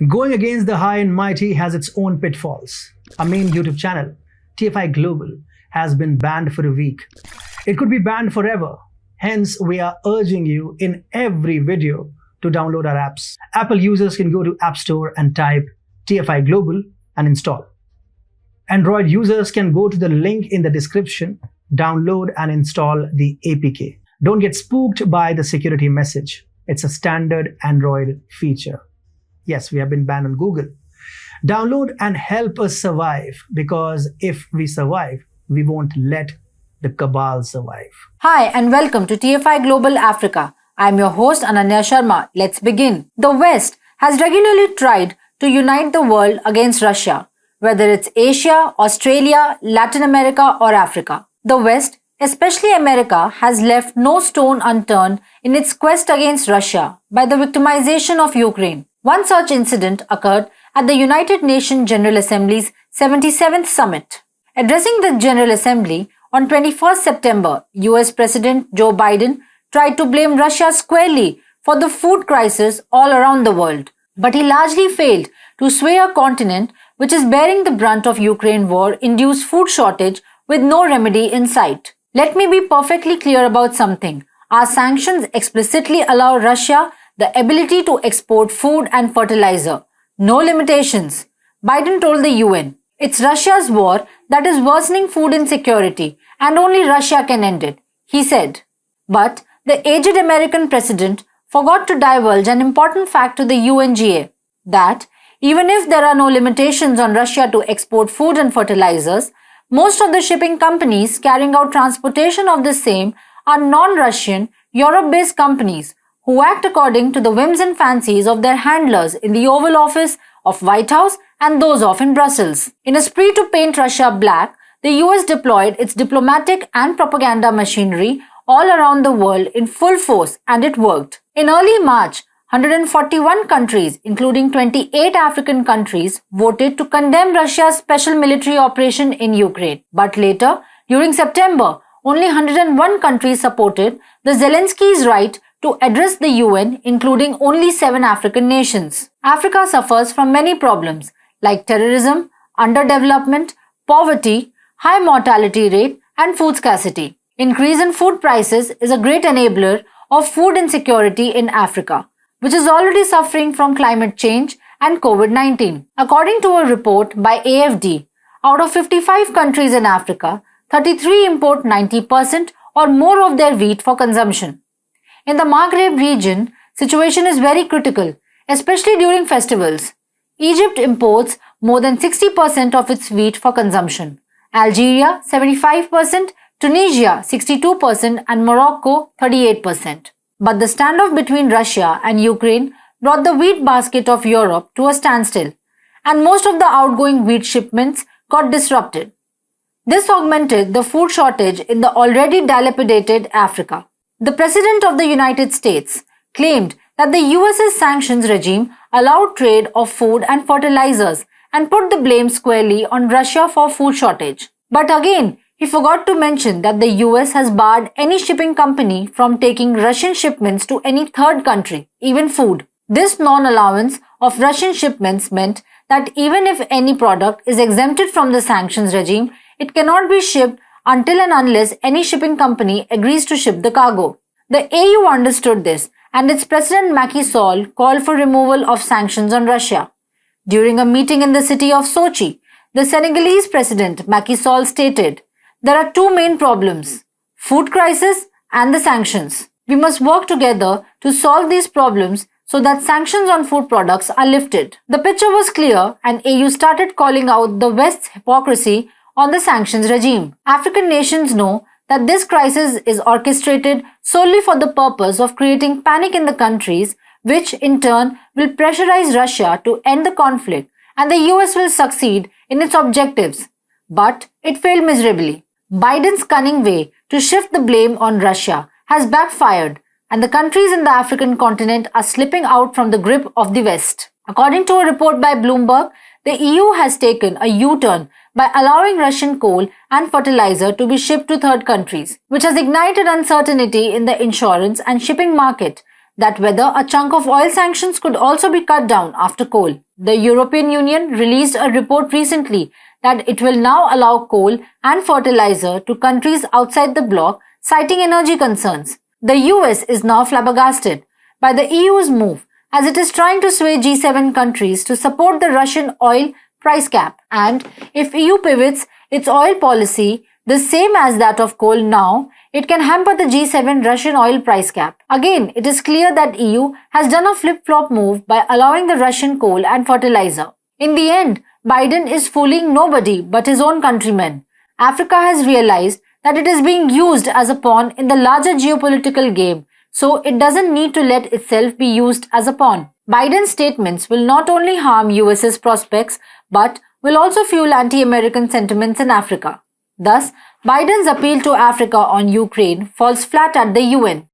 Going against the high and mighty has its own pitfalls. Our main YouTube channel, TFI Global, has been banned for a week. It could be banned forever. Hence, we are urging you in every video to download our apps. Apple users can go to App Store and type TFI Global and install. Android users can go to the link in the description, download and install the APK. Don't get spooked by the security message. It's a standard Android feature. Yes, we have been banned on Google. Download and help us survive, because if we survive, we won't let the cabal survive. Hi and welcome to TFI Global Africa. I am your host Ananya Sharma. Let's begin. The West has regularly tried to unite the world against Russia, whether it's Asia, Australia, Latin America or Africa. The West, especially America, has left no stone unturned in its quest against Russia by the victimization of Ukraine. One such incident occurred at the United Nations General Assembly's 77th summit. Addressing the General Assembly on 21st September, US President Joe Biden tried to blame Russia squarely for the food crisis all around the world. But he largely failed to sway a continent which is bearing the brunt of Ukraine war-induced food shortage with no remedy in sight. Let me be perfectly clear about something. Our sanctions explicitly allow Russia the ability to export food and fertilizer. No limitations. Biden told the UN, it's Russia's war that is worsening food insecurity and only Russia can end it, he said. But the aged American president forgot to divulge an important fact to the UNGA, that even if there are no limitations on Russia to export food and fertilizers, most of the shipping companies carrying out transportation of the same are non-Russian, Europe-based companies who act according to the whims and fancies of their handlers in the Oval Office of White House and those of in Brussels. In a spree to paint Russia black, the US deployed its diplomatic and propaganda machinery all around the world in full force, and it worked. In early March, 141 countries, including 28 African countries, voted to condemn Russia's special military operation in Ukraine. But later, during September, only 101 countries supported the Zelensky's right to address the UN, including only 7 African nations. Africa suffers from many problems like terrorism, underdevelopment, poverty, high mortality rate, and food scarcity. Increase in food prices is a great enabler of food insecurity in Africa, which is already suffering from climate change and COVID-19. According to a report by AFD, out of 55 countries in Africa, 33 import 90% or more of their wheat for consumption. In the Maghreb region, situation is very critical, especially during festivals. Egypt imports more than 60% of its wheat for consumption. Algeria 75%, Tunisia 62% and Morocco 38%. But the standoff between Russia and Ukraine brought the wheat basket of Europe to a standstill, and most of the outgoing wheat shipments got disrupted. This augmented the food shortage in the already dilapidated Africa. The President of the United States claimed that the US's sanctions regime allowed trade of food and fertilizers and put the blame squarely on Russia for food shortage. But again, he forgot to mention that the US has barred any shipping company from taking Russian shipments to any third country, even food. This non-allowance of Russian shipments meant that even if any product is exempted from the sanctions regime, it cannot be shipped until and unless any shipping company agrees to ship the cargo. The AU understood this, and its President Macky Sall called for removal of sanctions on Russia. During a meeting in the city of Sochi, the Senegalese President Macky Sall stated, there are two main problems, food crisis and the sanctions. We must work together to solve these problems so that sanctions on food products are lifted. The picture was clear, and AU started calling out the West's hypocrisy on the sanctions regime. African nations know that this crisis is orchestrated solely for the purpose of creating panic in the countries, which in turn will pressurize Russia to end the conflict, and the US will succeed in its objectives. But it failed miserably. Biden's cunning way to shift the blame on Russia has backfired, and the countries in the African continent are slipping out from the grip of the West. According to a report by Bloomberg, the EU has taken a U-turn by allowing Russian coal and fertilizer to be shipped to third countries, which has ignited uncertainty in the insurance and shipping market that whether a chunk of oil sanctions could also be cut down after coal. The European Union released a report recently that it will now allow coal and fertilizer to countries outside the bloc, citing energy concerns. The US is now flabbergasted by the EU's move, as it is trying to sway G7 countries to support the Russian oil price cap. And if EU pivots its oil policy the same as that of coal now, it can hamper the G7 Russian oil price cap. Again, it is clear that EU has done a flip-flop move by allowing the Russian coal and fertilizer. In the end, Biden is fooling nobody but his own countrymen. Africa has realized that it is being used as a pawn in the larger geopolitical game, so it doesn't need to let itself be used as a pawn. Biden's statements will not only harm US's prospects but will also fuel anti-American sentiments in Africa. Thus, Biden's appeal to Africa on Ukraine falls flat at the UN.